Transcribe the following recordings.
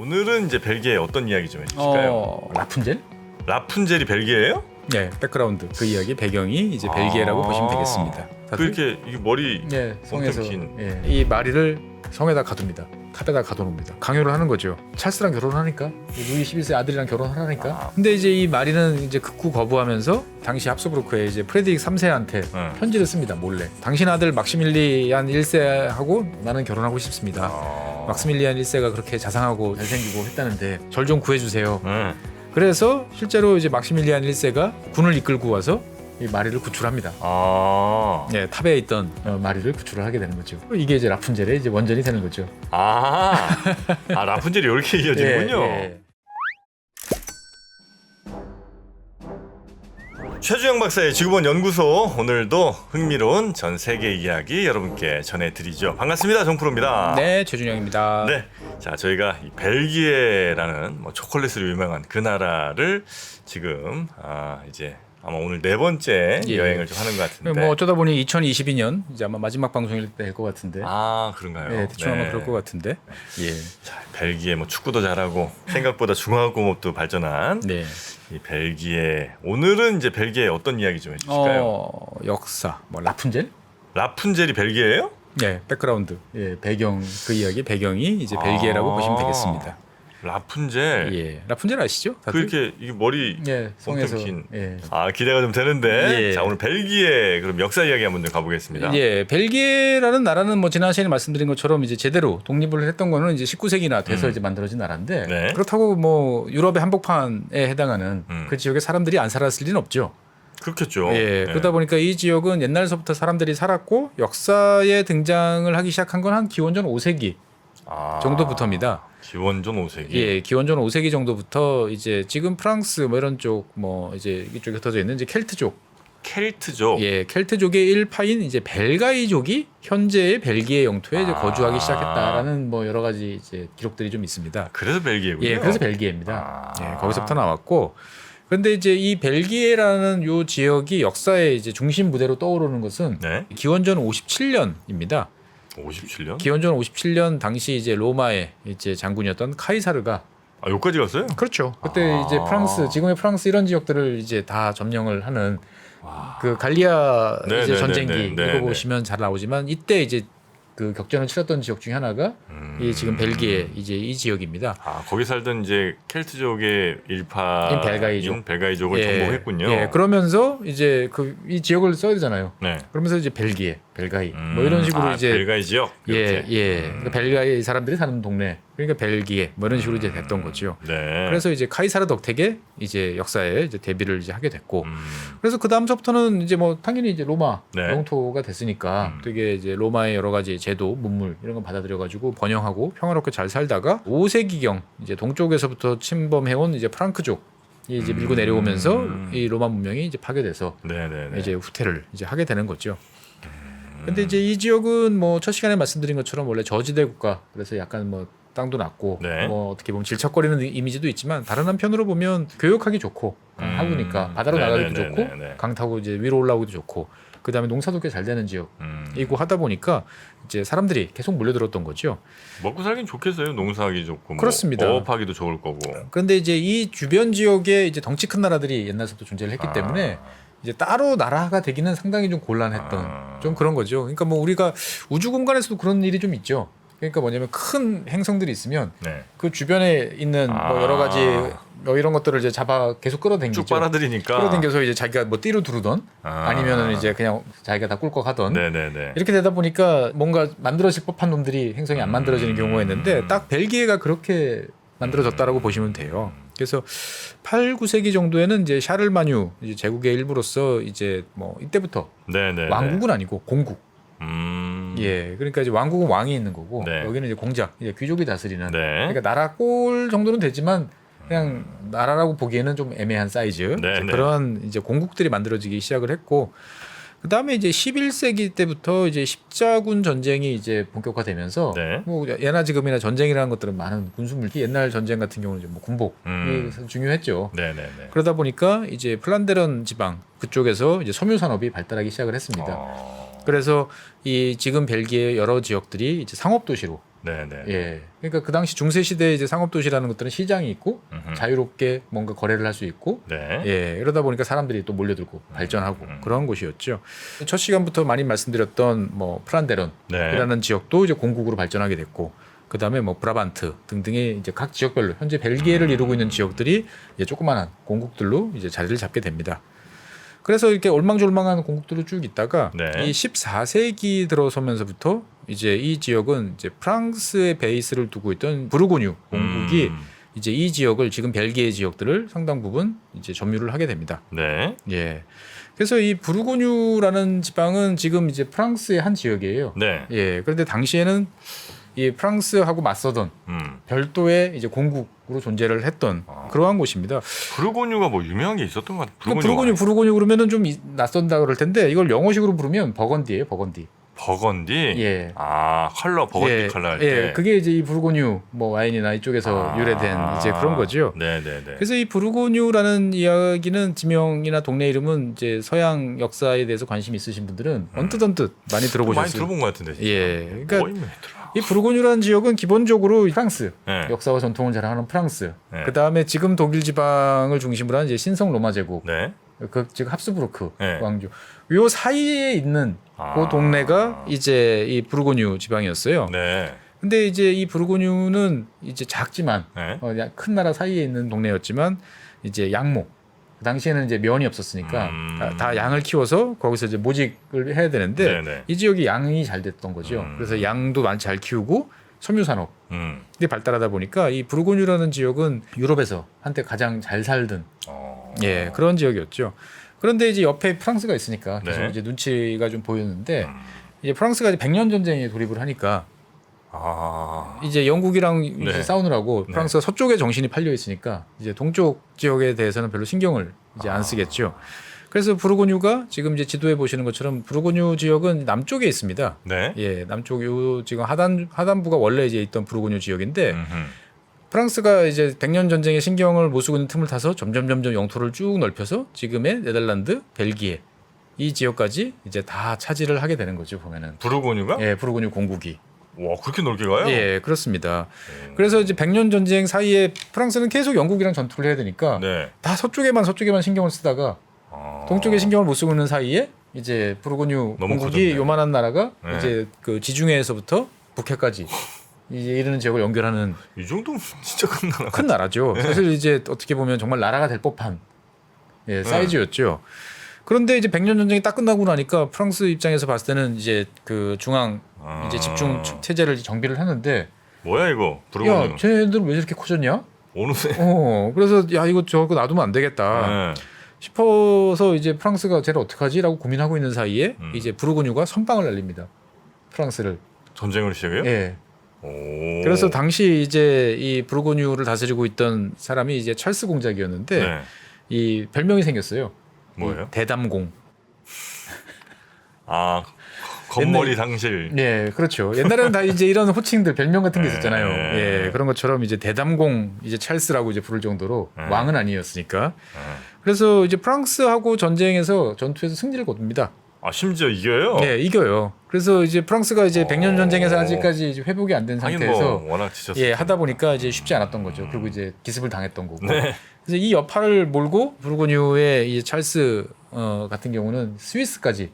오늘은 이제 벨기에 어떤 이야기 좀 해주실까요? 라푼젤? 라푼젤이 벨기에예요? 네, 백그라운드 그 이야기 배경이 이제 벨기에라고 보시면 되겠습니다. 그렇게 이게 머리 성에서 엄청 긴. 이 마리를 성에다 가둡니다. 탑에다 가둬놓습니다. 강요를 하는 거죠. 찰스랑 결혼하니까 루이 11세 아들이랑 결혼하라니까. 근데 이제 이 마리는 이제 극구 거부하면서 당시 합스부르크의 이제 프레드릭 3세한테 편지를 씁니다. 몰래. 당신 아들 막시밀리안 1세하고 나는 결혼하고 싶습니다. 막시밀리안 1세가 그렇게 자상하고 잘생기고 했다는데 절 좀 구해주세요. 그래서 실제로 이제 막시밀리안 1세가 군을 이끌고 와서 이 마리를 구출합니다. 네, 탑에 있던 마리를 구출을 하게 되는 거죠. 이게 이제 라푼젤의 이제 원전이 되는 거죠. 라푼젤이 이렇게 이어지는군요. 예. 최주영 박사의 지구본 연구소, 오늘도 흥미로운 전 세계 이야기 여러분께 전해드리죠. 반갑습니다. 정프로입니다. 네, 최준영입니다. 네, 자 저희가 이 벨기에라는 초콜릿으로 유명한 그 나라를 지금 이제 아마 오늘 네 번째 여행을 좀 하는 것 같은데. 뭐 어쩌다 보니 2022년 이제 아마 마지막 방송일 될 것 같은데. 그런가요? 네, 대충 아마 그럴 것 같은데. 예. 자, 벨기에 축구도 잘하고 생각보다 중화학공업도 발전한 이 벨기에. 오늘은 이제 벨기에 어떤 이야기 좀 해주실까요? 역사, 라푼젤? 라푼젤이 벨기에예요? 네, 백그라운드. 배경 그 이야기 배경이 이제 벨기에라고 보시면 되겠습니다. 라푼젤. 예, 라푼젤 아시죠? 다들? 그렇게 이게 머리 성에서 엄청 긴. 기대가 좀 되는데. 자, 오늘 벨기에 그럼 역사 이야기 한번 좀 가보겠습니다. 벨기에라는 나라는 뭐 지난 시간에 말씀드린 것처럼 이제 제대로 독립을 했던 거는 이제 19세기나 돼서 이제 만들어진 나라인데 그렇다고 뭐 유럽의 한복판에 해당하는 그 지역에 사람들이 안 살았을 리는 없죠. 그렇겠죠. 그러다 보니까 이 지역은 옛날서부터 사람들이 살았고 역사에 등장을 하기 시작한 건 한 기원전 5세기 정도부터입니다. 기원전 5세기. 기원전 5세기 정도부터 이제 지금 프랑스 뭐 이런 쪽 뭐 이제 이쪽에 흩어져 있는 이제 켈트족. 켈트족의 일파인 이제 벨가이족이 현재의 벨기에 영토에 이제 거주하기 시작했다라는 뭐 여러 가지 이제 기록들이 좀 있습니다. 그래서 벨기에군요. 그래서 벨기에입니다. 거기서부터 나왔고. 그런데 이제 이 벨기에라는 요 지역이 역사의 이제 중심 무대로 떠오르는 것은 기원전 57년입니다. 57년? 기원전 57년 당시 이제 로마의 이제 장군이었던 카이사르가 여기까지 갔어요? 그렇죠. 그때 이제 프랑스, 지금의 프랑스 이런 지역들을 이제 다 점령을 하는 그 갈리아 이제 전쟁기 이거 보시면 잘 나오지만 이때 이제 그 격전을 치렀던 지역 중에 하나가 이 지금 벨기에 이제 이 지역입니다. 거기 살던 이제 켈트족의 일파인 벨가이족을 정복했군요. 그러면서 이제 이 지역을 써야 되잖아요. 그러면서 이제 벨가이 뭐 이런 식으로 이제 벨가이 지역. 그러니까 벨가이 사람들이 사는 동네. 그러니까 벨기에 뭐 이런 식으로 이제 됐던 거죠. 그래서 이제 카이사르 덕택에 이제 역사에 이제 데뷔를 이제 하게 됐고, 그래서 그 다음서부터는 이제 뭐 당연히 이제 로마 영토가 됐으니까 되게 이제 로마의 여러 가지 제도, 문물 이런 거 받아들여가지고 번영하고 평화롭게 잘 살다가 5세기경 이제 동쪽에서부터 침범해온 이제 프랑크족이 이제 밀고 내려오면서 이 로마 문명이 이제 파괴돼서 이제 후퇴를 이제 하게 되는 거죠. 근데 이제 이 지역은 뭐 첫 시간에 말씀드린 것처럼 원래 저지대 국가, 그래서 약간 뭐 땅도 낮고 뭐 어떻게 보면 질척거리는 이미지도 있지만 다른 한편으로 보면 교역하기 좋고 하구니까 바다로 나가기도 좋고 강 타고 이제 위로 올라오기도 좋고 그다음에 농사도 꽤 잘 되는 지역이고 하다 보니까 이제 사람들이 계속 몰려들었던 거죠. 먹고 살긴 좋겠어요. 농사하기 좋고 그렇습니다. 뭐 어업하기도 좋을 거고. 그런데 이제 이 주변 지역에 이제 덩치 큰 나라들이 옛날부터 존재를 했기 때문에 이제 따로 나라가 되기는 상당히 좀 곤란했던 좀 그런 거죠. 그러니까 뭐 우리가 우주 공간에서도 그런 일이 좀 있죠. 그러니까 뭐냐면 큰 행성들이 있으면 그 주변에 있는 뭐 여러 가지 뭐 이런 것들을 이제 잡아 계속 끌어당기죠. 쭉 빨아들이니까. 끌어당겨서 이제 자기가 뭐 띠로 두르던 아니면은 이제 그냥 자기가 다 꿀꺽하던 이렇게 되다 보니까 뭔가 만들어질 법한 놈들이 행성이 안 만들어지는 경우가 있는데 딱 벨기에가 그렇게 만들어졌다라고 보시면 돼요. 그래서 8, 9세기 정도에는 이제 샤를마뉴 이제 제국의 일부로서 이제 뭐 이때부터 왕국은 아니고 공국. 그러니까 이제 왕국은 왕이 있는 거고 여기는 이제 공작, 이제 귀족이 다스리는. 그러니까 나라 꼴 정도는 되지만 그냥 나라라고 보기에는 좀 애매한 사이즈 그런 이제 공국들이 만들어지기 시작을 했고, 그 다음에 이제 11세기 때부터 이제 십자군 전쟁이 이제 본격화되면서 뭐 예나 지금이나 전쟁이라는 것들은 많은 군수물기, 옛날 전쟁 같은 경우는 이제 뭐 군복이 중요했죠. 그러다 보니까 이제 플란데른 지방 그쪽에서 이제 섬유 산업이 발달하기 시작을 했습니다. 그래서 이 지금 벨기에 여러 지역들이 이제 상업 도시로 네네. 예. 그러니까 그 당시 중세 시대에 이제 상업 도시라는 것들은 시장이 있고 자유롭게 뭔가 거래를 할 수 있고 네. 예. 이러다 보니까 사람들이 또 몰려들고 발전하고 그런 곳이었죠. 첫 시간부터 많이 말씀드렸던 뭐 프란데런이라는 네. 지역도 이제 공국으로 발전하게 됐고 그다음에 뭐 브라반트 등등의 이제 각 지역별로 현재 벨기에를 이루고 있는 지역들이 이제 조그마한 공국들로 이제 자리를 잡게 됩니다. 그래서 이렇게 올망졸망한 공국들로 쭉 있다가 네. 이 14세기 들어서면서부터 이제 이 지역은 이제 프랑스의 베이스를 두고 있던 부르고뉴 공국이 이제 이 지역을 지금 벨기에 지역들을 상당 부분 이제 점유를 하게 됩니다. 네. 예. 그래서 이 부르고뉴라는 지방은 지금 이제 프랑스의 한 지역이에요. 네. 예. 그런데 당시에는 이 프랑스하고 맞서던 별도의 이제 공국으로 존재를 했던 그러한 곳입니다. 부르고뉴가 뭐 유명한 게 있었던 것 같아요. 부르고뉴 그러면은 좀 낯선다 그럴 텐데 이걸 영어식으로 부르면 버건디예요, 버건디. 버건디. 예. 아 컬러 버건디 예, 컬러 할 예, 때. 그게 이제 이 부르고뉴 뭐 와인이나 이쪽에서 유래된 이제 그런 거죠. 네네네. 그래서 이 부르고뉴라는 이야기는 지명이나 동네 이름은 이제 서양 역사에 대해서 관심 있으신 분들은 언뜻 많이 들어보셨을 많이 들어본 것 같은데. 진짜. 예, 그러니까 뭐 있더라. 이 부르고뉴라는 지역은 기본적으로 프랑스 네. 역사와 전통을 자랑하는 프랑스. 네. 그 다음에 지금 독일 지방을 중심으로 한 이제 신성 로마 제국, 네. 즉 합스부르크 네. 왕조. 요 사이에 있는 그 동네가 이제 이 부르고뉴 지방이었어요. 네. 근데 이제 이 부르고뉴는 이제 작지만 네. 큰 나라 사이에 있는 동네였지만 이제 양목. 그 당시에는 이제 면이 없었으니까 다 양을 키워서 거기서 이제 모직을 해야 되는데 네네. 이 지역이 양이 잘 됐던 거죠. 그래서 양도 많이 잘 키우고 섬유 산업 이 발달하다 보니까 이 부르고뉴라는 지역은 유럽에서 한때 가장 잘 살던 예, 그런 지역이었죠. 그런데 이제 옆에 프랑스가 있으니까 계속 네. 이제 눈치가 좀 보였는데 이제 프랑스가 이제 100년 전쟁에 돌입을 하니까 이제 영국이랑 이제 네. 싸우느라고 프랑스가 서쪽에 정신이 팔려 있으니까 이제 동쪽 지역에 대해서는 별로 신경을 이제 안 쓰겠죠. 그래서 부르고뉴가 지금 이제 지도에 보시는 것처럼 부르고뉴 지역은 남쪽에 있습니다. 네. 예, 남쪽 요 지금 하단부가 원래 이제 있던 부르고뉴 지역인데 프랑스가 이제 100년 전쟁에 신경을 못 쓰고 있는 틈을 타서 점점 영토를 쭉 넓혀서 지금의 네덜란드, 벨기에 이 지역까지 이제 다 차지를 하게 되는 거죠, 보면은. 부르고뉴가? 예, 부르고뉴 공국이. 와 그렇게 넓게 가요? 예, 그렇습니다. 그래서 이제 100년 전쟁 사이에 프랑스는 계속 영국이랑 전투를 해야 되니까 네. 다 서쪽에만 신경을 쓰다가 동쪽에 신경을 못 쓰고 있는 사이에 이제 부르고뉴 너무 공국이 커졌네. 요만한 나라가 네. 이제 그 지중해에서부터 북해까지 이제 이르는 지역을 연결하는 이 정도면 진짜 큰 나라. 큰 나라죠. 사실 이제 어떻게 보면 정말 나라가 될 법한 예, 사이즈였죠. 그런데 이제 100년 전쟁이 딱 끝나고 나니까 프랑스 입장에서 봤을 때는 이제 그 중앙 이제 집중 체제를 정비를 하는데 뭐야 이거 야, 부르고뉴. 쟤네들 왜 이렇게 커졌냐? 어느새. 그래서 야 이거 저거 놔두면 안 되겠다 네. 싶어서 이제 프랑스가 쟤를 어떡하지라고 고민하고 있는 사이에 이제 부르고뉴가 선빵을 날립니다. 프랑스를. 전쟁을 시작해요? 예. 오. 그래서 당시 이제 이 부르고뉴를 다스리고 있던 사람이 이제 찰스 공작이었는데 네. 이 별명이 생겼어요. 뭐예요? 대담공. 아 겉머리 상실. 네, 그렇죠. 옛날에는 다 이제 이런 호칭들 별명 같은 게 있었잖아요. 네. 예, 그런 것처럼 이제 대담공 이제 찰스라고 이제 부를 정도로 왕은 아니었으니까. 그래서 이제 프랑스하고 전투에서 승리를 거둡니다. 아 심지어 이겨요? 네, 이겨요. 그래서 이제 프랑스가 이제 100년 전쟁에서 아직까지 이제 회복이 안 된 하긴 상태에서 뭐 워낙 지쳤어. 예, 하다 보니까 이제 쉽지 않았던 거죠. 그리고 이제 기습을 당했던 거고. 네. 그래서 이 여파를 몰고 부르고뉴의 이 찰스 같은 경우는 스위스까지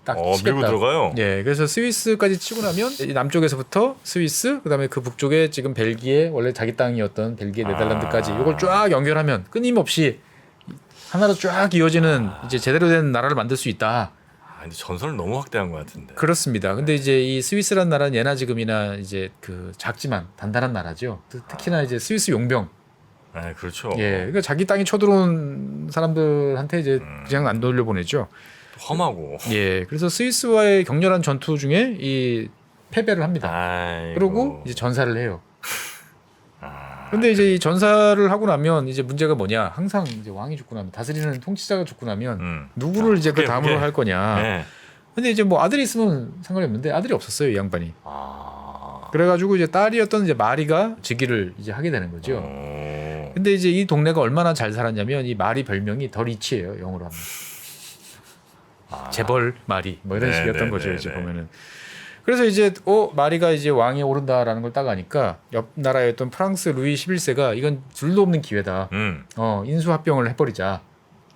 딱 치겠다. 밀고 들어가요? 예, 그래서 스위스까지 치고 나면 이 남쪽에서부터 스위스, 그다음에 그 북쪽에 지금 벨기에 원래 자기 땅이었던 벨기에, 네덜란드까지 이걸 쫙 연결하면 끊임없이 하나로 쫙 이어지는 이제 제대로 된 나라를 만들 수 있다. 근데 전선을 너무 확대한 것 같은데. 그렇습니다. 근데 이제 이 스위스란 나라는 예나 지금이나 이제 그 작지만 단단한 나라죠. 특히나 이제 스위스 용병. 네, 그렇죠. 예, 그러니까 자기 땅이 쳐들어온 사람들한테 이제 그냥 안 돌려보내죠. 험하고. 예, 그래서 스위스와의 격렬한 전투 중에 이 패배를 합니다. 아이고. 그러고 이제 전사를 해요. 근데 이제 이 전사를 하고 나면 이제 문제가 뭐냐? 항상 이제 왕이 죽고 나면 다스리는 통치자가 죽고 나면 누구를 이제 그 다음으로 할 거냐? 네. 근데 이제 뭐 아들이 있으면 상관이 없는데 아들이 없었어요, 이 양반이. 그래가지고 이제 딸이었던 이제 마리가 즉위를 이제 하게 되는 거죠. 근데 이제 이 동네가 얼마나 잘 살았냐면 이 마리 별명이 더 리치예요, 영어로 하면. 재벌 마리 뭐 이런 네, 식이었던 네, 거죠, 네, 이제 네. 보면은. 그래서 이제 마리가 이제 왕에 오른다라는 걸 딱 아니까 옆 나라였던 프랑스 루이 11세가 이건 둘도 없는 기회다. 인수합병을 해버리자.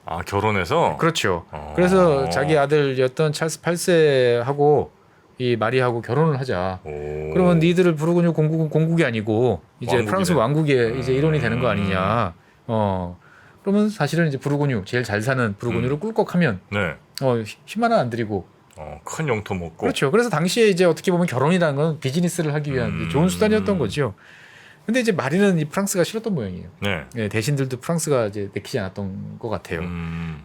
아 결혼해서? 그렇죠. 그래서 자기 아들이었던 찰스 8세하고 이 마리하고 결혼을 하자. 그러면 니들을 부르고뉴 공국은 공국이 아니고 이제 왕국이네. 프랑스 왕국의 이제 일원이 되는 거 아니냐. 그러면 사실은 이제 부르고뉴 제일 잘 사는 부르고뉴를 꿀꺽하면 힘 하나 안 들이고 큰 영토 먹고. 그렇죠. 그래서 당시에 이제 어떻게 보면 결혼이라는 건 비즈니스를 하기 위한 좋은 수단이었던 거죠. 근데 이제 마리는 이 프랑스가 싫었던 모양이에요. 네, 대신들도 프랑스가 이제 내키지 않았던 것 같아요.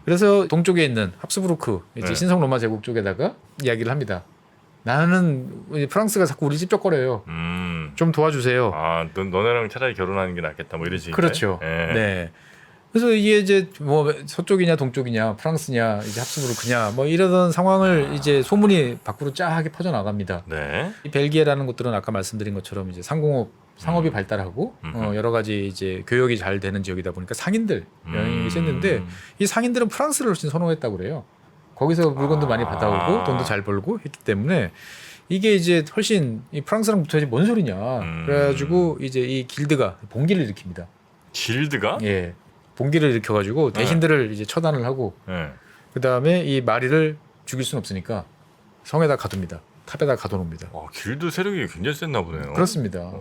그래서 동쪽에 있는 합스부르크 이제 신성 로마 제국 쪽에다가 이야기를 합니다. 나는 프랑스가 자꾸 우리 집적거려요. 좀 도와주세요. 아, 너네랑 차라리 결혼하는 게 낫겠다. 뭐 이러지. 그렇죠. 네. 그래서 이게 이제 뭐 서쪽이냐 동쪽이냐 프랑스냐 이제 합스부르크냐 뭐 이러던 상황을 이제 소문이 밖으로 쫙하게 퍼져 나갑니다. 네. 이 벨기에라는 곳들은 아까 말씀드린 것처럼 이제 상업이 발달하고 여러 가지 이제 교역이 잘 되는 지역이다 보니까 상인들 영향이 셌는데 이 상인들은 프랑스를 훨씬 선호했다고 그래요. 거기서 물건도 많이 받아오고 돈도 잘 벌고 했기 때문에 이게 이제 훨씬 이 프랑스랑 붙어야지 뭔 소리냐. 그래가지고 이제 이 길드가 봉기를 일으킵니다. 길드가? 예. 봉기를 일으켜가지고 대신들을 이제 처단을 하고 그 다음에 이 마리를 죽일 수는 없으니까 성에다 가둡니다. 탑에다 가둬놓습니다. 길드 세력이 굉장히 셌나 보네요. 그렇습니다.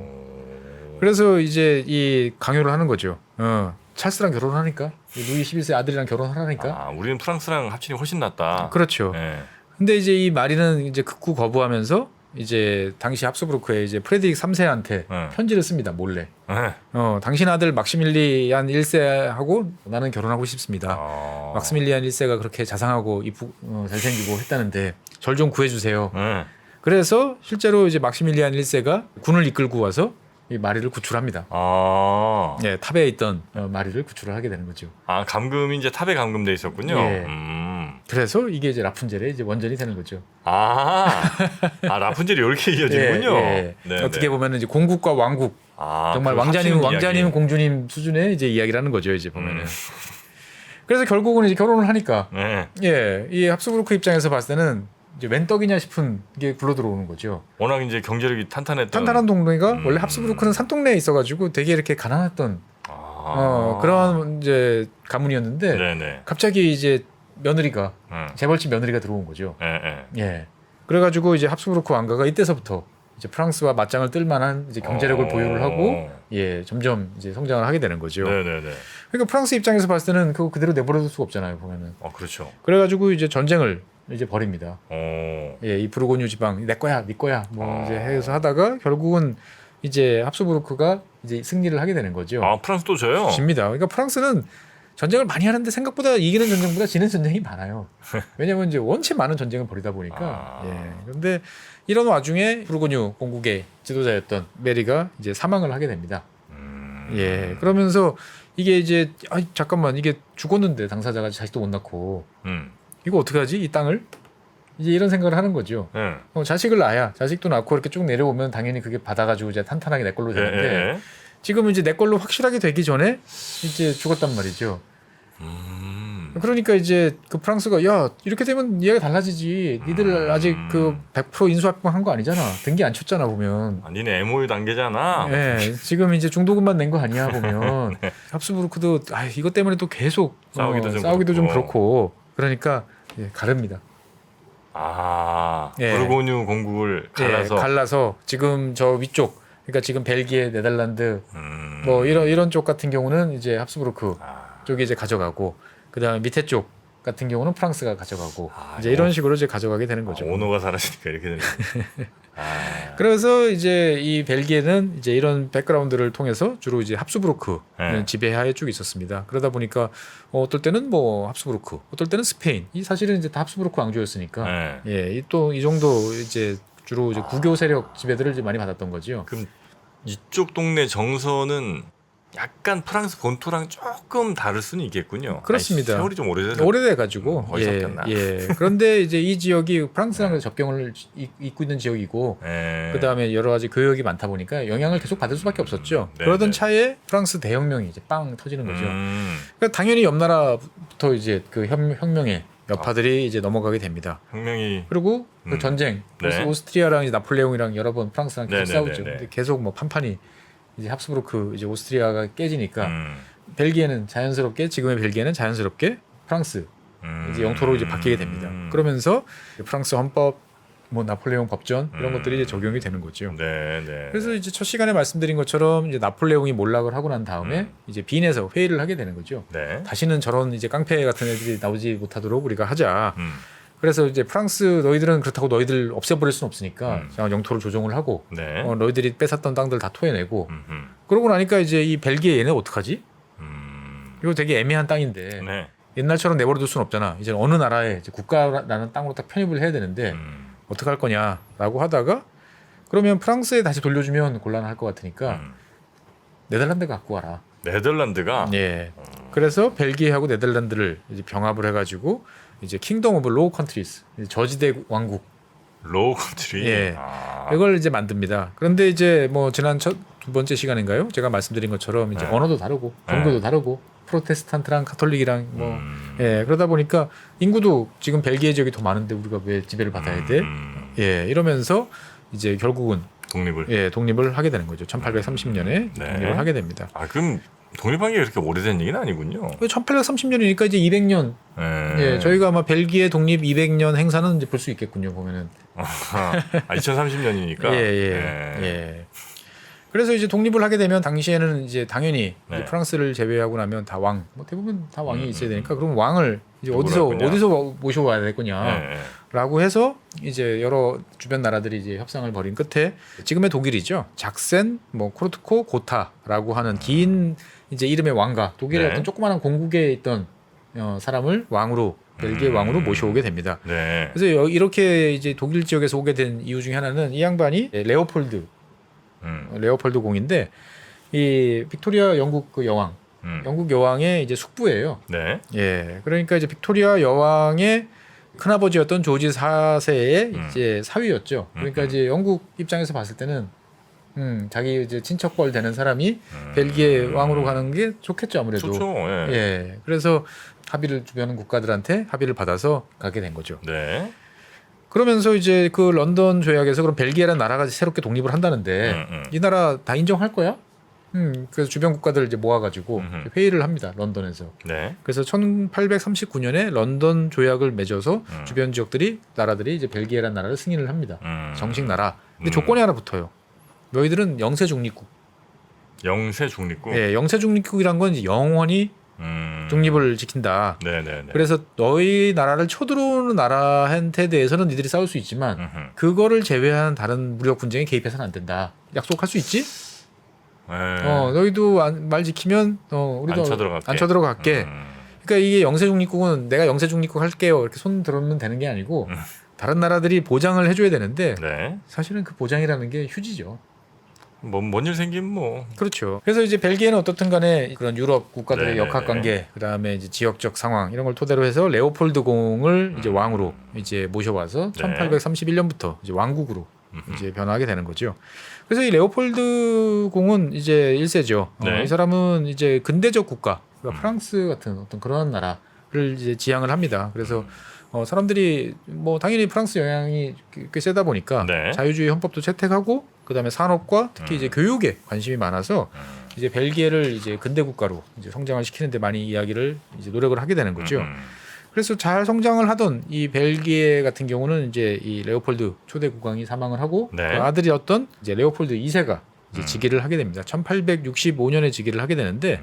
그래서 이제 이 강요를 하는 거죠. 찰스랑 결혼하니까 루이 11세 아들이랑 결혼하라니까. 우리는 프랑스랑 합친이 훨씬 낫다. 그렇죠. 근데 이제 이 마리는 이제 극구 거부하면서 이제 당시 합스부르크의 이제 프레드릭 3세한테 편지를 씁니다. 몰래. 당신 아들 막시밀리안 1세하고 나는 결혼하고 싶습니다. 막시밀리안 1세가 그렇게 자상하고 잘생기고 했다는데 절 좀 구해주세요. 그래서 실제로 이제 막시밀리안 1세가 군을 이끌고 와서 이 마리를 구출합니다. 네, 탑에 있던 마리를 구출을 하게 되는 거죠. 감금이 이제 탑에 감금돼 있었군요. 예. 그래서 이게 이제 라푼젤의 이제 원전이 되는 거죠. 라푼젤이 이렇게 이어지는군요. 예. 어떻게 보면은 이제 공국과 왕국, 정말 왕자님, 공주님 수준의 이제 이야기를 하는 거죠. 이제 보면은. 그래서 결국은 이제 결혼을 하니까, 이 합스부르크 입장에서 봤을 때는 이제 웬 떡이냐 싶은 게 굴러 들어오는 거죠. 워낙 이제 경제력이 탄탄한 동네가 원래 합스부르크는 산동네에 있어가지고 되게 이렇게 가난했던 그런 이제 가문이었는데 갑자기 이제 며느리가 재벌집 며느리가 들어온 거죠. 예. 그래가지고 이제 합스부르크 왕가가 이때서부터 이제 프랑스와 맞짱을 뜰 만한 이제 경제력을 보유를 하고 점점 이제 성장을 하게 되는 거죠. 그러니까 프랑스 입장에서 봤을 때는 그거 그대로 내버려둘 수가 없잖아요, 보면은. 그렇죠. 그래가지고 이제 전쟁을 이제 벌입니다. 이 부르고뉴 지방 내 거야, 네 거야, 뭐 이제 해서 하다가 결국은 이제 합스부르크가 이제 승리를 하게 되는 거죠. 프랑스도 져요? 집니다. 그러니까 프랑스는 전쟁을 많이 하는데 생각보다 이기는 전쟁보다 지는 전쟁이 많아요. 왜냐하면 이제 원체 많은 전쟁을 벌이다 보니까. 그런데 이런 와중에 부르고뉴 공국의 지도자였던 메리가 이제 사망을 하게 됩니다. 그러면서 이게 이제 잠깐만 이게 죽었는데 당사자가 자식도 못 낳고 이거 어떻게 하지? 이 땅을? 이제 이런 생각을 하는 거죠. 자식을 낳아야 자식도 낳고 이렇게 쭉 내려오면 당연히 그게 받아가지고 이제 탄탄하게 내 걸로 되는데 지금은 이제 내 걸로 확실하게 되기 전에 이제 죽었단 말이죠. 그러니까 이제 그 프랑스가 야 이렇게 되면 이야기가 달라지지. 니들 아직 그 100% 인수합병한 거 아니잖아. 등기 안 쳤잖아 보면. 니네 MOU 단계잖아. 지금 이제 중도금만 낸 거 아니야 보면. 합스부르크도 이것 때문에 또 계속 싸우기도 좀 그렇고. 그러니까 가릅니다. 부르고뉴 공국을 갈라서 지금 저 위쪽 그러니까 지금 벨기에, 네덜란드 뭐 이런 쪽 같은 경우는 이제 합스부르크 쪽이 이제 가져가고 그다음에 밑에 쪽 같은 경우는 프랑스가 가져가고 이제 이런 식으로 이제 가져가게 되는 거죠. 오너가 사라지니까 이렇게 되는 그래서 이제 이 벨기에는 이제 이런 백그라운드를 통해서 주로 이제 합스부르크 지배하에 쭉 있었습니다. 그러다 보니까 어떨 때는 뭐 합스부르크, 어떨 때는 스페인. 이 사실은 이제 다 합스부르크 왕조였으니까 또 이 정도 이제 주로 이제 국교 세력 지배들을 이제 많이 받았던 거죠. 그럼 이쪽 동네 정서는 약간 프랑스 본토랑 조금 다를 수는 있겠군요. 그렇습니다. 세월이 좀 오래돼가지고. 어디서 그런데 이제 이 지역이 프랑스랑 접경을 잇고 있는 지역이고, 그 다음에 여러 가지 교역이 많다 보니까 영향을 계속 받을 수밖에 없었죠. 그러던 차에 프랑스 대혁명이 이제 빵 터지는 거죠. 그러니까 당연히 옆 나라부터 이제 그 혁명에 여파들이 이제 넘어가게 됩니다. 혁명이 그리고 그 전쟁, 네. 오스트리아랑 이제 나폴레옹이랑 여러 번 프랑스랑 계속 네, 싸우죠. 네, 네. 근데 계속 뭐 판판이 이제 합스부르크 그 이제 오스트리아가 깨지니까 벨기에는 자연스럽게 지금의 벨기에는 자연스럽게 프랑스 이제 영토로 이제 바뀌게 됩니다. 그러면서 프랑스 헌법, 뭐 나폴레옹 법전 이런 것들이 이제 적용이 되는 거죠. 네, 네. 그래서 이제 첫 시간에 말씀드린 것처럼 이제 나폴레옹이 몰락을 하고 난 다음에 이제 빈에서 회의를 하게 되는 거죠. 네. 다시는 저런 이제 깡패 같은 애들이 나오지 못하도록 우리가 하자. 그래서 이제 프랑스 너희들은 그렇다고 너희들 없애버릴 수는 없으니까 영토를 조정을 하고 네. 너희들이 뺏었던 땅들 다 토해내고 그러고 나니까 이제 이 벨기에 얘네 어떡하지? 이거 되게 애매한 땅인데 네. 옛날처럼 내버려둘 수는 없잖아. 이제 어느 나라에 이제 국가라는 땅으로 딱 편입을 해야 되는데 어떡할 거냐라고 하다가 그러면 프랑스에 다시 돌려주면 곤란할 것 같으니까 네덜란드 갖고 와라. 네덜란드가 예. 그래서 벨기에하고 네덜란드를 이제 병합을 해가지고 이제 킹덤 오브 로우 컨트리스 저지대 왕국 로우 컨트리. 예. 이걸 이제 만듭니다. 그런데 이제 뭐 지난 두 번째 시간인가요? 제가 말씀드린 것처럼 이제 네. 언어도 다르고 종교도 네. 다르고 프로테스탄트랑 카톨릭이랑 뭐 예, 그러다 보니까 인구도 지금 벨기에 지역이 더 많은데 우리가 왜 지배를 받아야 돼? 예, 이러면서 이제 결국은 독립을 하게 되는 거죠. 1830년에 네. 독립을 하게 됩니다. 아, 그럼 독립한 게 그렇게 오래된 얘기는 아니군요. 1830년이니까 이제 200년. 예, 저희가 아마 벨기에 독립 200년 행사는 이제 볼 수 있겠군요. 보면은. 2030년이니까. 예. 그래서 이제 독립을 하게 되면 당시에는 이제 당연히 네. 이제 프랑스를 제외하고 나면 다 왕, 뭐 대부분 다 왕이 있어야 되니까 그럼 왕을 이제 누구를 할 거냐? 어디서 모셔와야 되겠냐. 네. 라고 해서 이제 여러 주변 나라들이 이제 협상을 벌인 끝에 지금의 독일이죠. 작센, 뭐 코르트코, 고타라고 하는 긴 이제 이름의 왕가, 독일의 네. 어떤 조그마한 공국에 있던 사람을 왕으로 벨기에 왕으로 모셔오게 됩니다. 네. 그래서 이렇게 이제 독일 지역에서 오게 된 이유 중에 하나는 이 양반이 레오폴드 공인데 이 빅토리아 영국 그 여왕, 영국 여왕의 이제 숙부예요. 네. 예, 그러니까 이제 빅토리아 여왕의 큰아버지였던 조지 4세의 이제 사위였죠. 그러니까 이제 영국 입장에서 봤을 때는 자기 이제 친척벌 되는 사람이 벨기에 왕으로 가는 게 좋겠죠, 아무래도. 좋죠. 예. 예, 그래서 합의를 주변 국가들한테 합의를 받아서 가게 된 거죠. 네. 그러면서 이제 그 런던 조약에서 그럼 벨기에라는 나라가 새롭게 독립을 한다는데 이 나라 다 인정할 거야? 그래서 주변 국가들 이제 모아가지고 회의를 합니다. 런던에서. 네. 그래서 1839년에 런던 조약을 맺어서 주변 지역들이 나라들이 이제 벨기에라는 나라를 승인을 합니다. 정식 나라. 근데 조건이 하나 붙어요. 너희들은 영세 중립국. 영세 중립국. 예, 영세 중립국이란 건 이제 영원히 독립을 지킨다. 네네네. 그래서 너희 나라를 쳐들어오는 나라한테 대해서는 니들이 싸울 수 있지만 그거를 제외한 다른 무력 분쟁에 개입해서는 안 된다. 약속할 수 있지? 너희도 말 지키면 우리도 안 쳐들어갈게. 그러니까 이게 영세 중립국은 내가 영세 중립국 할게요. 이렇게 손 들으면 되는 게 아니고 다른 나라들이 보장을 해줘야 되는데 네. 사실은 그 보장이라는 게 휴지죠. 뭔 일 생기면 뭐. 그렇죠. 그래서 이제 벨기에는 어떻든 간에 그런 유럽 국가들의 네네네. 역학관계, 그다음에 이제 지역적 상황 이런 걸 토대로 해서 레오폴드 공을 이제 왕으로 이제 모셔와서 네. 1831년부터 이제 왕국으로 이제 변화하게 되는 거죠. 그래서 이 레오폴드 공은 이제 1세죠. 네. 이 사람은 이제 근대적 국가, 그러니까 프랑스 같은 어떤 그런 나라를 이제 지향을 합니다. 그래서 사람들이 뭐 당연히 프랑스 영향이 꽤 세다 보니까 네. 자유주의 헌법도 채택하고 그다음에 산업과 특히 이제 교육에 관심이 많아서 이제 벨기에를 이제 근대 국가로 이제 성장을 시키는데 많이 이야기를 이제 노력을 하게 되는 거죠. 그래서 잘 성장을 하던 이 벨기에 같은 경우는 이제 이 레오폴드 초대 국왕이 사망을 하고 네. 그 아들이었던 이제 레오폴드 2세가 이제 즉위를 하게 됩니다. 1865년에 즉위를 하게 되는데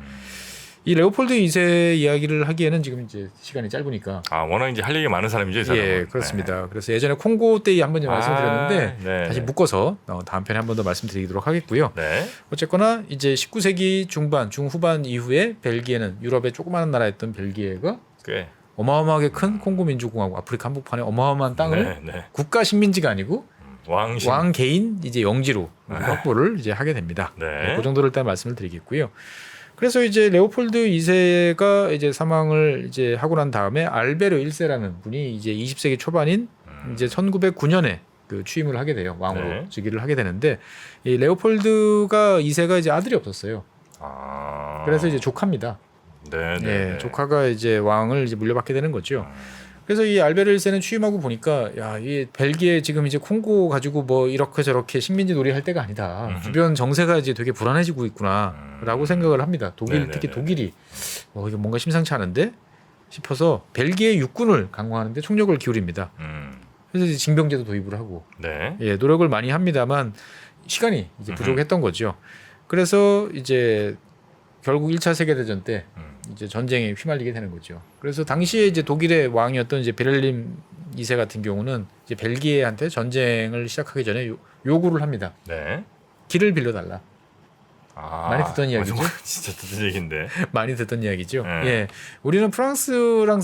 이 레오폴드 2세 이야기를 하기에는 지금 이제 시간이 짧으니까 워낙 이제 할 얘기 많은 사람이죠, 이 사람은. 예, 그렇습니다. 그래서 예전에 콩고 때 한번 말씀드렸는데 네. 다시 묶어서 다음 편에 한 번 더 말씀드리도록 하겠고요. 네. 어쨌거나 이제 19세기 중반, 중후반 이후에 벨기에는 유럽의 조그마한 나라였던 벨기에가 꽤 어마어마하게 큰 콩고 민주공화국, 아프리카 한복판에 어마어마한 땅을 네. 국가 식민지가 아니고 왕신. 왕 개인 이제 영지로 확보를 이제 하게 됩니다. 네. 그 정도를 일단 말씀을 드리겠고요. 그래서 이제 레오폴드 2세가 이제 사망을 이제 하고 난 다음에 알베르 1세라는 분이 이제 20세기 초반인 이제 1909년에 그 취임을 하게 돼요. 왕으로 네. 즉위를 하게 되는데 이 레오폴드가 2세가 이제 아들이 없었어요. 그래서 이제 조카입니다. 네. 예, 조카가 이제 왕을 이제 물려받게 되는 거죠. 그래서 이 알베르 1세는 취임하고 보니까 야, 이 벨기에 지금 이제 콩고 가지고 뭐 이렇게 저렇게 식민지 놀이할 때가 아니다. 주변 정세가 이제 되게 불안해지고 있구나라고 생각을 합니다. 독일 특히 독일이 이게 뭔가 심상치 않은데 싶어서 벨기에 육군을 강화하는데 총력을 기울입니다. 그래서 이제 징병제도 도입을 하고 예, 노력을 많이 합니다만 시간이 이제 부족했던 거죠. 그래서 이제 결국 1차 세계대전 때 이제 전쟁에 휘말리게 되는 거죠. 그래서 당시에 이제 독일의 왕이었던 이제 베를린 2세 같은 경우는 이제 벨기에한테 전쟁을 시작하기 전에 요구를 합니다. 길을 빌려달라. 많이 듣던 이야기죠. 진짜 듣던 얘기인데. 많이 듣던 이야기죠. 예, 우리는 프랑스랑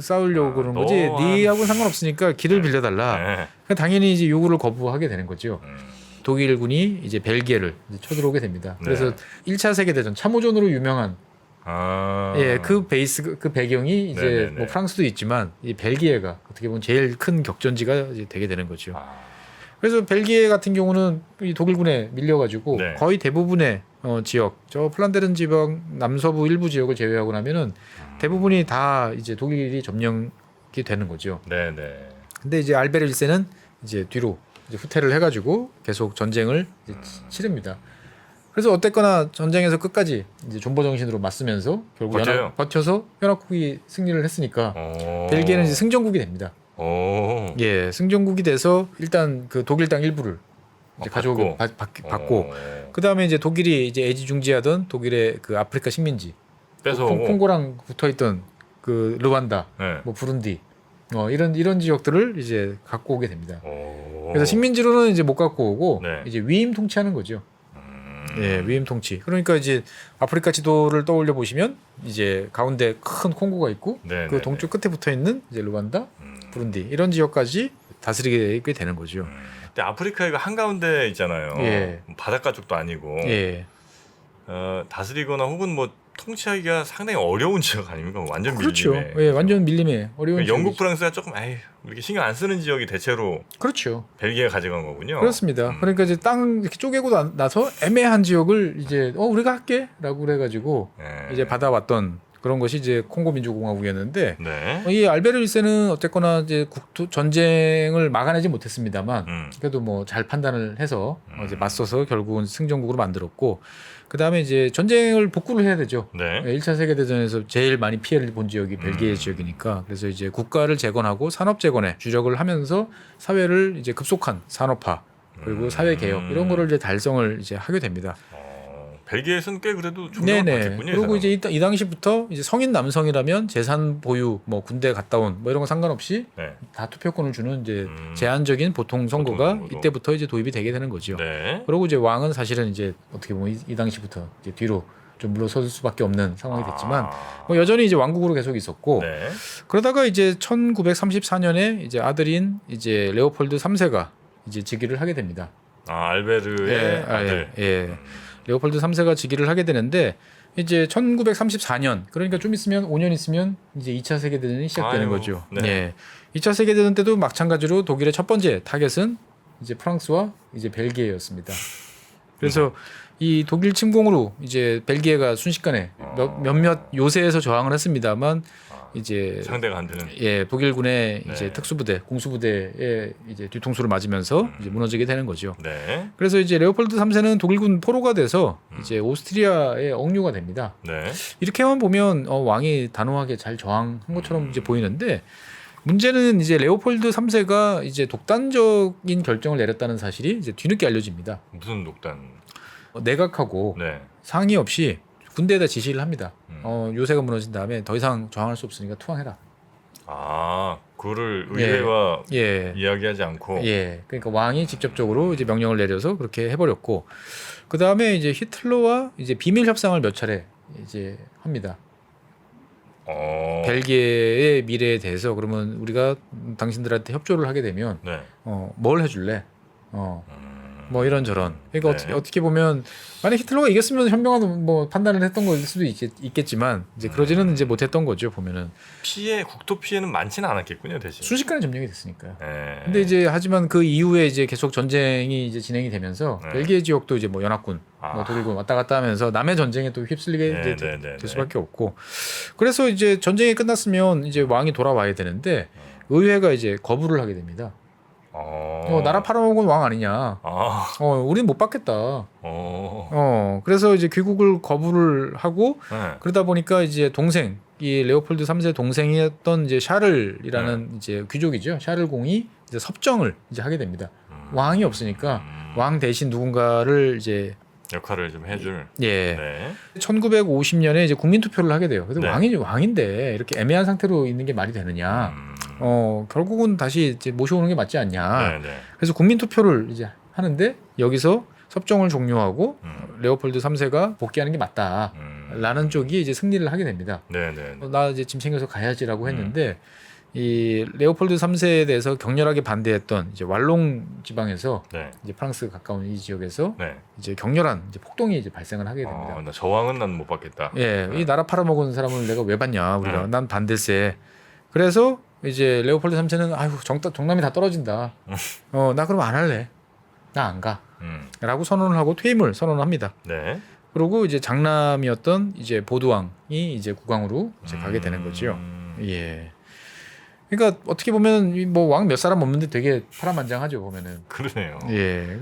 싸우려고 그런 거지. 니하고는 상관없으니까 길을 빌려달라. 당연히 이제 요구를 거부하게 되는 거죠. 독일군이 이제 벨기에를 이제 쳐들어오게 됩니다. 그래서 1차 세계대전 참호전으로 유명한 예, 그 베이스 그 배경이 이제 뭐 프랑스도 있지만 이 벨기에가 어떻게 보면 제일 큰 격전지가 이제 되게 되는 거죠. 그래서 벨기에 같은 경우는 이 독일군에 밀려가지고 거의 대부분의 지역, 저 플란데른 지방 남서부 일부 지역을 제외하고 나면은 대부분이 다 이제 독일이 점령이 되는 거죠. 근데 이제 알베르 1세는 이제 뒤로 이제 후퇴를 해가지고 계속 전쟁을 이제 치릅니다. 그래서 어쨌거나 전쟁에서 끝까지 이제 존버 정신으로 맞서면서 결국 버텨서 연합국이 승리를 했으니까 벨기에는 이제 승전국이 됩니다. 예, 승전국이 돼서 일단 그 독일 땅 일부를 이제 가져오고 받고 그 다음에 이제 독일이 이제 애지중지하던 독일의 그 아프리카 식민지 콩고랑 붙어있던 그 르완다, 뭐 부룬디, 이런 지역들을 이제 갖고 오게 됩니다. 그래서 식민지로는 이제 못 갖고 오고 이제 위임 통치하는 거죠. 예, 위임 통치. 그러니까 이제 아프리카 지도를 떠올려 보시면 이제 가운데 큰 콩고가 있고 그 동쪽 끝에 붙어 있는 이제 르완다, 부룬디 이런 지역까지 다스리게 되는 거죠. 근데 아프리카 이거 한 가운데 있잖아요. 바닷가 쪽도 아니고 다스리거나 혹은 뭐 통치하기가 상당히 어려운 지역 아닙니까? 완전 밀림에. 예, 완전 밀림에 어려운. 영국, 프랑스가 조금 이렇게 신경 안 쓰는 지역이 대체로 벨기에가 가져간 거군요. 그렇습니다. 그러니까 이제 땅 이렇게 쪼개고 나서 애매한 지역을 이제 우리가 할게라고 그래가지고 이제 받아왔던 그런 것이 이제 콩고 민주공화국이었는데 이 알베르 1세는 어쨌거나 이제 전쟁을 막아내지 못했습니다만 그래도 뭐 잘 판단을 해서 이제 맞서서 결국은 승전국으로 만들었고 그 다음에 이제 전쟁을 복구를 해야 되죠. 1차 세계대전에서 제일 많이 피해를 본 지역이 벨기에 지역이니까 그래서 이제 국가를 재건하고 산업 재건에 주력을 하면서 사회를 이제 급속한 산업화 그리고 사회 개혁 이런 거를 이제 달성을 이제 하게 됩니다. 벨기에에서는 꽤 그래도 존경을 받겠군요. 그리고 이제 이 당시부터 이제 성인 남성이라면 재산 보유, 뭐 군대 갔다 온 뭐 이런 거 상관없이 다 투표권을 주는 이제 제한적인 보통 선거가 이때부터 이제 도입이 되게 되는 거죠. 그리고 이제 왕은 사실은 이제 어떻게 보면 이 당시부터 이제 뒤로 좀 물러설 수밖에 없는 상황이 됐지만 뭐 여전히 이제 왕국으로 계속 있었고 그러다가 이제 1934년에 이제 아들인 이제 레오폴드 3세가 이제 즉위를 하게 됩니다. 알베르의 아들. 레오폴드 3세가 즉위를 하게 되는데 이제 1934년 그러니까 좀 있으면 5년 있으면 이제 2차 세계대전이 시작되는 거죠. 2차 세계대전 때도 마찬가지로 독일의 첫 번째 타겟은 이제 프랑스와 이제 벨기에였습니다. 그래서 이 독일 침공으로 이제 벨기에가 순식간에 몇몇 요새에서 저항을 했습니다만 이제 상대가 안 되는 독일군의 이제 특수부대, 공수부대의 이제 뒤통수를 맞으면서 이제 무너지게 되는 거죠. 그래서 이제 레오폴드 3세는 독일군 포로가 돼서 이제 오스트리아의 억류가 됩니다. 이렇게만 보면 왕이 단호하게 잘 저항한 것처럼 이제 보이는데 문제는 이제 레오폴드 3세가 이제 독단적인 결정을 내렸다는 사실이 이제 뒤늦게 알려집니다. 무슨 독단? 내각하고 상의 없이 군대에다 지시를 합니다. 요새가 무너진 다음에 더 이상 저항할 수 없으니까 투항해라. 그거를 의회와 이야기하지 않고. 그러니까 왕이 직접적으로 이제 명령을 내려서 그렇게 해버렸고, 그 다음에 이제 히틀러와 이제 비밀 협상을 몇 차례 이제 합니다. 벨기에의 미래에 대해서 그러면 우리가 당신들한테 협조를 하게 되면 뭘 해줄래? 뭐 이런저런. 그러니까 네. 어떻게 보면 만약 히틀러가 이겼으면 현명한 뭐 판단을 했던 거일 수도 있겠지만 이제 그러지는 이제 못했던 거죠 보면은. 국토 피해는 많지는 않았겠군요 대신. 순식간에 점령이 됐으니까요. 네. 근데 이제 하지만 그 이후에 이제 계속 전쟁이 이제 진행이 되면서 네. 벨기에 지역도 이제 뭐 연합군 뭐 독일군 왔다 갔다 하면서 남의 전쟁에 또 휩쓸리게 이제 될 수밖에 없고. 그래서 이제 전쟁이 끝났으면 이제 왕이 돌아와야 되는데 의회가 이제 거부를 하게 됩니다. 나라 팔아먹은 왕 아니냐. 우린 못 받겠다. 그래서 이제 귀국을 거부를 하고 그러다 보니까 이제 동생 이 레오폴드 3세 동생이었던 이제 샤를이라는 이제 귀족이죠. 샤를 공이 이제 섭정을 이제 하게 됩니다. 왕이 없으니까 왕 대신 누군가를 이제 역할을 좀 해줄. 예. 1950년에 이제 국민 투표를 하게 돼요. 근데 왕인데 이렇게 애매한 상태로 있는 게 말이 되느냐. 결국은 다시 이제 모셔오는 게 맞지 않냐. 그래서 국민 투표를 이제 하는데 여기서 섭정을 종료하고 레오폴드 3세가 복귀하는 게 맞다라는 쪽이 이제 승리를 하게 됩니다. 나 이제 짐 챙겨서 가야지라고 했는데 이 레오폴드 3세에 대해서 격렬하게 반대했던 이제 왈롱 지방에서 이제 프랑스가 가까운 이 지역에서 이제 격렬한 이제 폭동이 이제 발생을 하게 됩니다. 나 저 왕은 난 못 받겠다. 예, 이 나라 팔아먹은 사람을 내가 왜 받냐 우리가 난 반대세. 그래서 이제 레오폴드 3세는 아유 정남이 다 떨어진다. 나 그럼 안 할래. 나 안 가. 라고 선언을 하고 퇴임을 선언합니다. 그리고 이제 장남이었던 이제 보드왕이 이제 국왕으로 이제 가게 되는 거죠. 예. 그러니까 어떻게 보면 뭐 왕 몇 사람 없는데 되게 파란만장하죠 보면은. 그러네요. 예.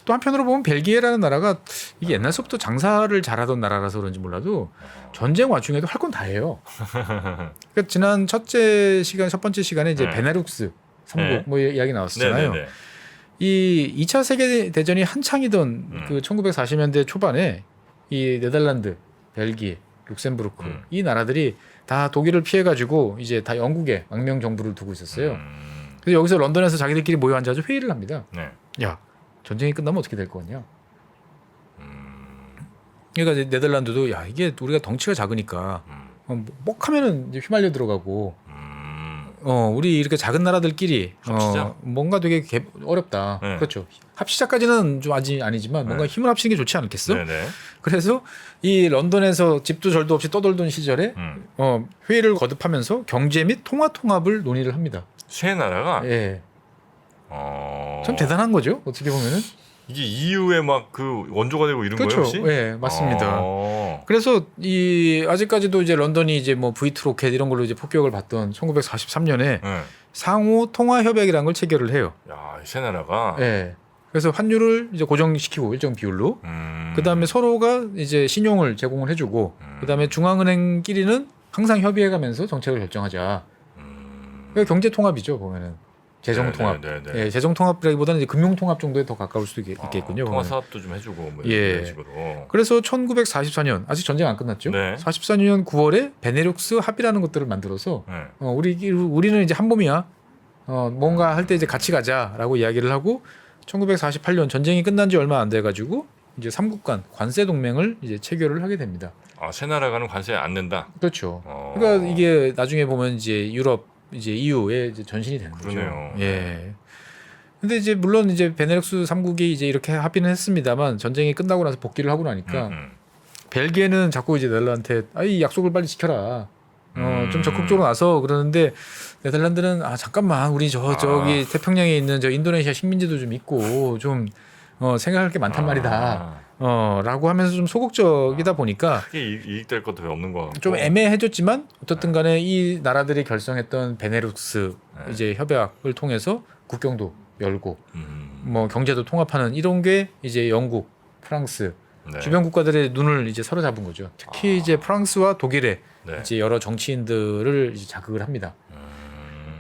또 한편으로 보면 벨기에라는 나라가 이게 옛날서부터 장사를 잘하던 나라라서 그런지 몰라도 전쟁 와중에도 할 건 다 해요. 그러니까 지난 첫 번째 시간에 이제 베네룩스 3국 뭐 이야기 나왔었잖아요. 이 2차 세계 대전이 한창이던 그 1940년대 초반에 이 네덜란드, 벨기에, 룩셈부르크 이 나라들이 다 독일을 피해 가지고 이제 다 영국에 망명 정부를 두고 있었어요. 그래서 여기서 런던에서 자기들끼리 모여 앉아서 회의를 합니다. 야, 전쟁이 끝나면 어떻게 될 거냐? 그러니까 이제 네덜란드도 야 이게 우리가 덩치가 작으니까 뻑하면은 이제 휘말려 들어가고. 우리 이렇게 작은 나라들끼리 뭔가 되게 어렵다. 그렇죠. 합시자까지는 좀 아직 아니지만 뭔가 힘을 합치는 게 좋지 않겠어? 그래서 이 런던에서 집도 절도 없이 떠돌던 시절에 회의를 거듭하면서 경제 및 통합을 논의를 합니다. 세 나라가? 예. 참 대단한 거죠. 어떻게 보면은. 이게 EU에 막 그 원조가 되고 이런 거예요, 혹시? 네, 맞습니다. 그래서 이 아직까지도 이제 런던이 이제 뭐 V2 로켓 이런 걸로 이제 폭격을 받던 1943년에 상호 통화 협약이라는 걸 체결을 해요. 야, 세 나라가. 네. 그래서 환율을 이제 고정시키고 일정 비율로. 그다음에 서로가 이제 신용을 제공을 해주고. 그다음에 중앙은행끼리는 항상 협의해가면서 정책을 결정하자. 그러니까 경제 통합이죠 보면은. 재정 통합, 예, 재정 통합이라기보다는 이제 금융 통합 정도에 더 가까울 수도 있겠군요. 통화 사업도 좀 해주고 뭐 예. 이런 식으로. 그래서 1944년 아직 전쟁 안 끝났죠. 44년 9월에 베네룩스 합의라는 것들을 만들어서 우리는 이제 한 몸이야. 뭔가 할 때 이제 같이 가자라고 이야기를 하고 1948년 전쟁이 끝난 지 얼마 안 돼 가지고 이제 3국 간 관세 동맹을 이제 체결을 하게 됩니다. 세 나라가는 관세 안 낸다. 그렇죠. 그러니까 이게 나중에 보면 이제 유럽 이제 EU의 이제 전신이 되는 거죠. 예. 근데 이제 물론 이제 베네룩스 3국이 이제 이렇게 합의는 했습니다만 전쟁이 끝나고 나서 복귀를 하고 나니까 벨기에는 자꾸 이제 네덜란드한테 이 약속을 빨리 지켜라. 좀 적극적으로 나서 그러는데 네덜란드는 잠깐만 우리 저기 태평양에 있는 저 인도네시아 식민지도 좀 있고 좀 생각할 게 많단 말이다. 라고 하면서 좀 소극적이다 보니까 크게 이익될 것도 별로 없는 거 같고 좀 애매해졌지만 어떻든 간에 이 나라들이 결성했던 베네룩스 이제 협약을 통해서 국경도 열고 뭐 경제도 통합하는 이런 게 이제 영국, 프랑스 주변 국가들의 눈을 이제 사로잡은 거죠. 특히 이제 프랑스와 독일의 이제 여러 정치인들을 이제 자극을 합니다.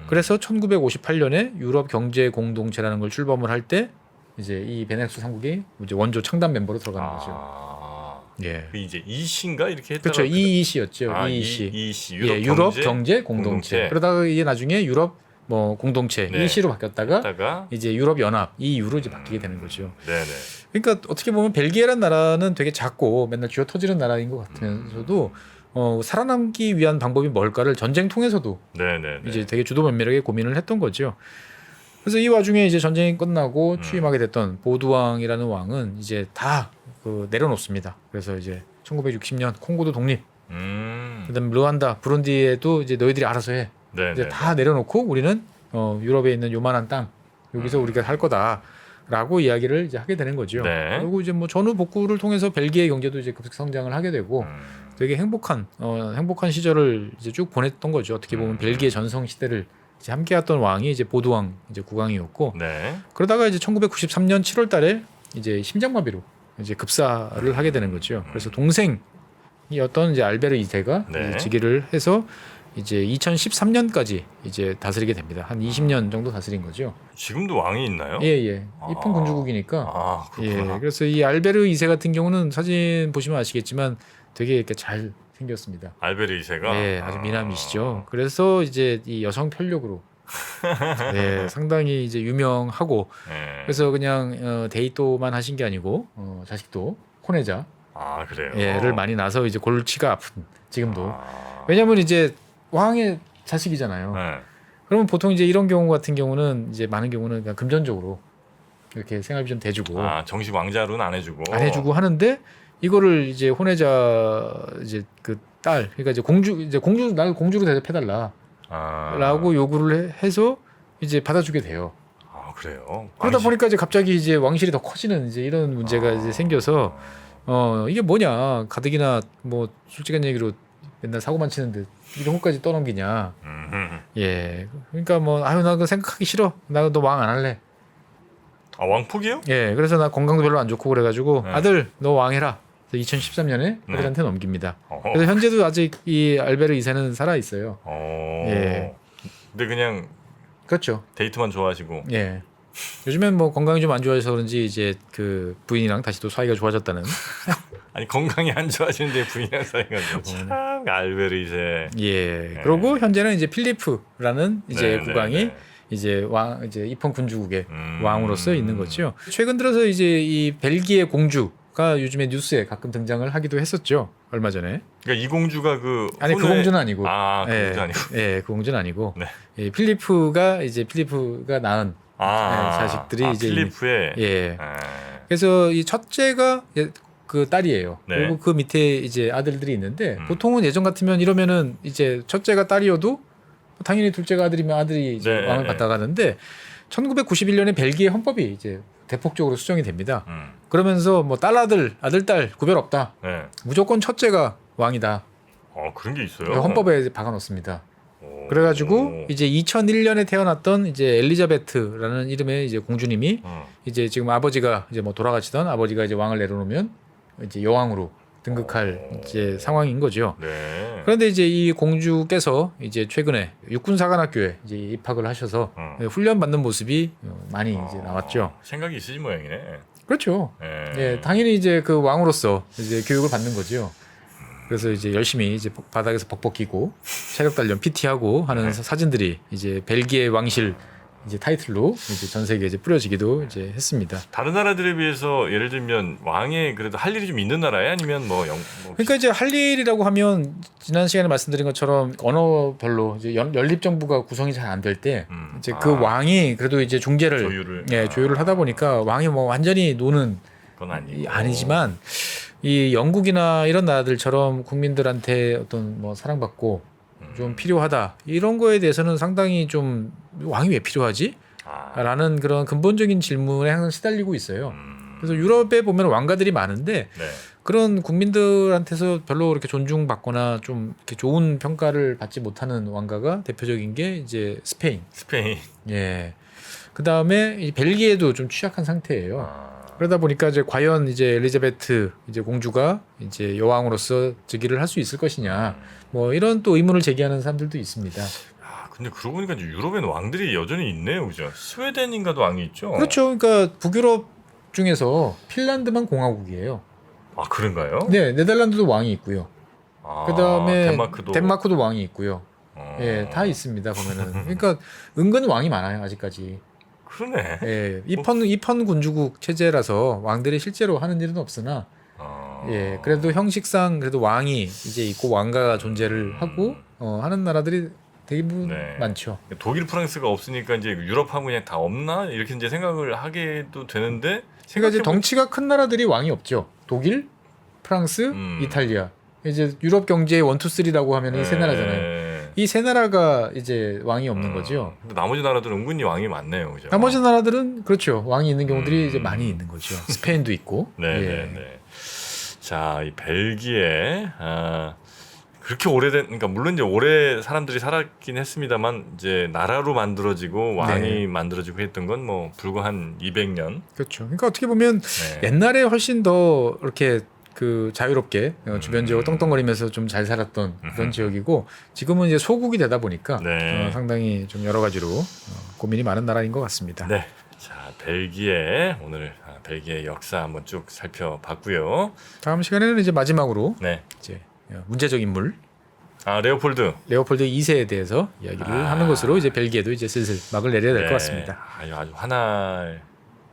그래서 1958년에 유럽 경제 공동체라는 걸 출범을 할 때 이제 이 베네룩스 3국이 이제 원조 창단 멤버로 들어가는 거죠. 예. 이제 EC인가 이렇게 했다가 그렇죠. EEC였죠. EEC 유럽 경제 공동체. 그러다가 이게 나중에 유럽 뭐 공동체 EC로 바뀌었다가 이제 유럽 연합 EU로 이제 바뀌게 되는 거죠. 그러니까 어떻게 보면 벨기에란 나라는 되게 작고 맨날 쥐어 터지는 나라인 것 같으면서도 살아남기 위한 방법이 뭘까를 전쟁 통해서도 이제 되게 주도면밀하게 고민을 했던 거죠. 그래서 이 와중에 이제 전쟁이 끝나고 취임하게 됐던 보드왕이라는 왕은 이제 다 내려놓습니다. 그래서 이제 1960년 콩고도 독립, 그다음에 르완다, 부룬디에도 이제 너희들이 알아서 해. 네, 이제 네, 다 내려놓고 우리는 유럽에 있는 요만한 땅 여기서 우리가 살 거다라고 이야기를 이제 하게 되는 거죠. 네. 그리고 이제 뭐 전후 복구를 통해서 벨기에 경제도 이제 급속 성장을 하게 되고 되게 행복한 시절을 이제 쭉 보냈던 거죠. 어떻게 보면 벨기에 전성 시대를 이제 함께했던 왕이 이제 보드왕 이제 국왕이었고 네. 그러다가 이제 1993년 7월달에 이제 심장마비로 이제 급사를 하게 되는 거죠. 그래서 동생이었던 이제 알베르 2세가 네. 즉위를 해서 이제 2013년까지 이제 다스리게 됩니다. 한 20년 정도 다스린 거죠. 지금도 왕이 있나요? 예. 입헌 군주국이니까. 아, 그렇구나. 예. 그래서 이 알베르 2세 같은 경우는 사진 보시면 아시겠지만 되게 이렇게 잘 생겼습니다. 알베르 2세가 예, 아주 미남이시죠. 그래서 이제 이 여성 편력으로 예, 상당히 이제 유명하고 네. 그래서 그냥 데이트만 하신 게 아니고 자식도 코네자 아, 그래요. 를 많이 낳아서 이제 골치가 아픈 지금도. 아. 왜냐면 이제 왕의 자식이잖아요. 네. 그러면 보통 이제 이런 경우 같은 경우는 이제 많은 경우는 그냥 금전적으로 이렇게 생활비 좀 대주고 정식 왕자로는 안 해주고 하는데 이거를 이제 혼외자 이제 그 딸 그러니까 이제 공주 날 공주로 대접해달라라고 요구를 해서 이제 받아주게 돼요. 아, 그래요. 그러다 보니까 이제 갑자기 이제 왕실이 더 커지는 이제 이런 문제가 이제 생겨서 이게 뭐냐 가뜩이나 뭐 솔직한 얘기로 맨날 사고만 치는데 이런 것까지 떠넘기냐. 예. 그러니까 뭐 나 그거 생각하기 싫어. 나 너 왕 안 할래. 아, 왕폭이요? 예. 그래서 나 건강도 별로 안 좋고 그래가지고 네. 아들 너 왕해라. 2013년에 아들한테 넘깁니다. 어허. 그래서 현재도 아직 이 알베르 2세는 살아 있어요. 예. 근데 그냥 그렇죠. 데이트만 좋아하시고. 예. 요즘엔 뭐 건강이 좀 안 좋아져서 그런지 이제 그 부인이랑 다시 또 사이가 좋아졌다는. 아니 건강이 안 좋아지는데 부인이랑 사이가 참 알베르 2세. 예. 그리고 현재는 이제 필리프라는 이제 네, 국왕이 네, 네. 이제 이제 입헌 군주국의 왕으로서 있는 거죠. 최근 들어서 이제 이 벨기에 공주가 요즘에 뉴스에 가끔 등장을 하기도 했었죠. 얼마 전에. 그러니까 이 공주가 그 아니 그 공주는 아니고. 그 공주 아니고. 예, 그 공주는 아니고. 네. 예, 필리프가 낳은 자식들이 이제 필리프의 예. 그래서 이 첫째가 그 딸이에요. 네. 그리고 그 밑에 이제 아들들이 있는데 보통은 예전 같으면 이러면은 이제 첫째가 딸이어도 당연히 둘째가 아들이면 아들이 이제 네, 왕을 네. 받아가는데 1991년에 벨기에 헌법이 이제 대폭적으로 수정이 됩니다. 그러면서 뭐 딸아들 아들딸 구별 없다. 네. 무조건 첫째가 왕이다. 그런 게 있어요. 헌법에 이제 박아놓습니다. 오. 그래가지고 이제 2001년에 태어났던 이제 엘리자베트라는 이름의 이제 공주님이 이제 지금 아버지가 이제 뭐 돌아가시던 아버지가 이제 왕을 내려놓으면 이제 여왕으로 등극할 이제 상황인 거죠. 네. 그런데 이제 이 공주께서 이제 최근에 육군사관학교에 이제 입학을 하셔서 훈련 받는 모습이 많이 이제 나왔죠. 생각이 있으신 모양이네. 그렇죠. 예. 예, 당연히 이제 그 왕으로서 이제 교육을 받는 거죠. 그래서 이제 열심히 이제 바닥에서 벅벅 끼고 체력 단련 PT하고 하는 사진들이 이제 벨기에 왕실 이제 타이틀로 이제 전 세계에 이제 뿌려지기도 이제 했습니다. 다른 나라들에 비해서 예를 들면 왕의 그래도 할 일이 좀 있는 나라에 아니면 그러니까 이제 할 일이라고 하면 지난 시간에 말씀드린 것처럼 언어별로 이제 연립 정부가 구성이 잘 안 될 때 이제 그 왕이 그래도 이제 중재를 조율을 하다 보니까 왕이 뭐 완전히 노는 건 아니고. 아니지만 이 영국이나 이런 나라들처럼 국민들한테 어떤 뭐 사랑받고 좀 필요하다 이런 거에 대해서는 상당히 좀 왕이 왜 필요하지? 라는 그런 근본적인 질문에 항상 시달리고 있어요. 그래서 유럽에 보면 왕가들이 많은데 네. 그런 국민들한테서 별로 그렇게 존중받거나 좀 이렇게 좋은 평가를 받지 못하는 왕가가 대표적인 게 이제 스페인. 예. 그 다음에 벨기에도 좀 취약한 상태예요. 그러다 보니까 이제 과연 이제 엘리자베트 이제 공주가 이제 여왕으로서 즉위를 할 수 있을 것이냐, 뭐 이런 또 의문을 제기하는 사람들도 있습니다. 근데 그러고 보니까 이제 유럽에는 왕들이 여전히 있네요, 그죠? 스웨덴인가도 왕이 있죠. 그렇죠. 그러니까 북유럽 중에서 핀란드만 공화국이에요. 아, 그런가요? 네, 네덜란드도 왕이 있고요. 그 다음에 덴마크도 왕이 있고요. 예, 다 있습니다 보면은. 그러니까 은근 왕이 많아요 아직까지. 그러네. 예, 입헌 군주국 체제라서 왕들이 실제로 하는 일은 없으나, 예, 그래도 형식상 그래도 왕이 이제 있고 왕가가 존재를 하고 하는 나라들이 대부분 네. 많죠. 독일, 프랑스가 없으니까 이제 유럽하고 그냥 다 없나 이렇게 이제 생각을 하게도 되는데 그러니까 이제 덩치가 큰 나라들이 왕이 없죠. 독일, 프랑스, 이탈리아. 이제 유럽 경제의 1, 2, 3라고 하면 이 세 나라잖아요. 이 세 나라가 이제 왕이 없는 거죠. 근데 나머지 나라들은 은근히 왕이 많네요, 그죠? 나머지 나라들은 그렇죠. 왕이 있는 경우들이 이제 많이 있는 거죠. 스페인도 있고. 네, 예. 네, 네. 자, 이 벨기에 그렇게 오래된, 그러니까 물론 이제 오래 사람들이 살았긴 했습니다만 이제 나라로 만들어지고 왕이 네. 만들어지고 했던 건 뭐 불과 한 200년. 그렇죠. 그러니까 어떻게 보면 네. 옛날에 훨씬 더 이렇게 그 자유롭게 주변 지역을 떵떵거리면서 좀 잘 살았던 그런 지역이고 지금은 이제 소국이 되다 보니까 네. 상당히 좀 여러 가지로 고민이 많은 나라인 것 같습니다. 네. 자, 벨기에 오늘 벨기에 역사 한번 쭉 살펴봤고요. 다음 시간에는 이제 마지막으로 네. 이제 문제적 인물 레오폴드. 레오폴드 2세에 대해서 이야기를 하는 것으로 이제 벨기에도 이제 슬슬 막을 내려야 될 것 같습니다. 아주 화날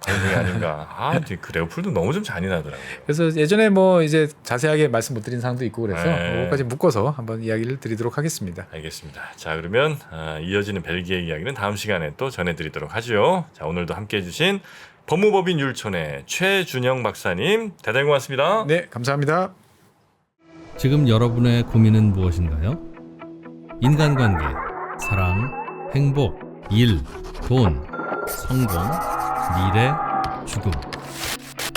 방송이 아닌가. 그 레오폴드 너무 좀 잔인하더라고요. 그래서 예전에 뭐 이제 자세하게 말씀 못 드린 사항도 있고 그래서 네. 그것까지 묶어서 한번 이야기를 드리도록 하겠습니다. 알겠습니다. 자, 그러면 이어지는 벨기에 이야기는 다음 시간에 또 전해드리도록 하죠. 자, 오늘도 함께해 주신 법무법인 율촌의 최준영 박사님 대단히 고맙습니다. 네, 감사합니다. 지금 여러분의 고민은 무엇인가요? 인간관계, 사랑, 행복, 일, 돈, 성공, 미래, 죽음.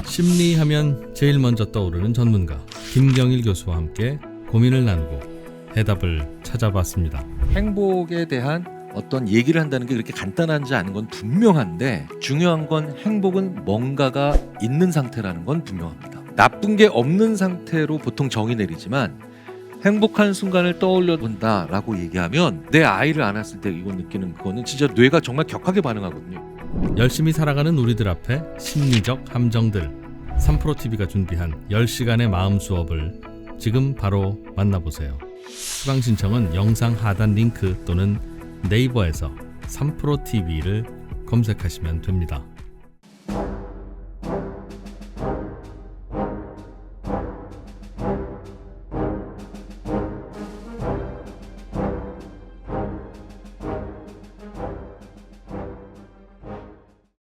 심리하면 제일 먼저 떠오르는 전문가 김경일 교수와 함께 고민을 나누고 해답을 찾아봤습니다. 행복에 대한 어떤 얘기를 한다는 게 그렇게 간단하지 않은 건 분명한데 중요한 건 행복은 뭔가가 있는 상태라는 건 분명합니다. 나쁜 게 없는 상태로 보통 정의 내리지만 행복한 순간을 떠올려 본다라고 얘기하면 내 아이를 안았을 때 이거 느끼는 그거는 진짜 뇌가 정말 격하게 반응하거든요. 열심히 살아가는 우리들 앞에 심리적 함정들 3프로TV가 준비한 10시간의 마음 수업을 지금 바로 만나보세요. 수강 신청은 영상 하단 링크 또는 네이버에서 3프로TV를 검색하시면 됩니다.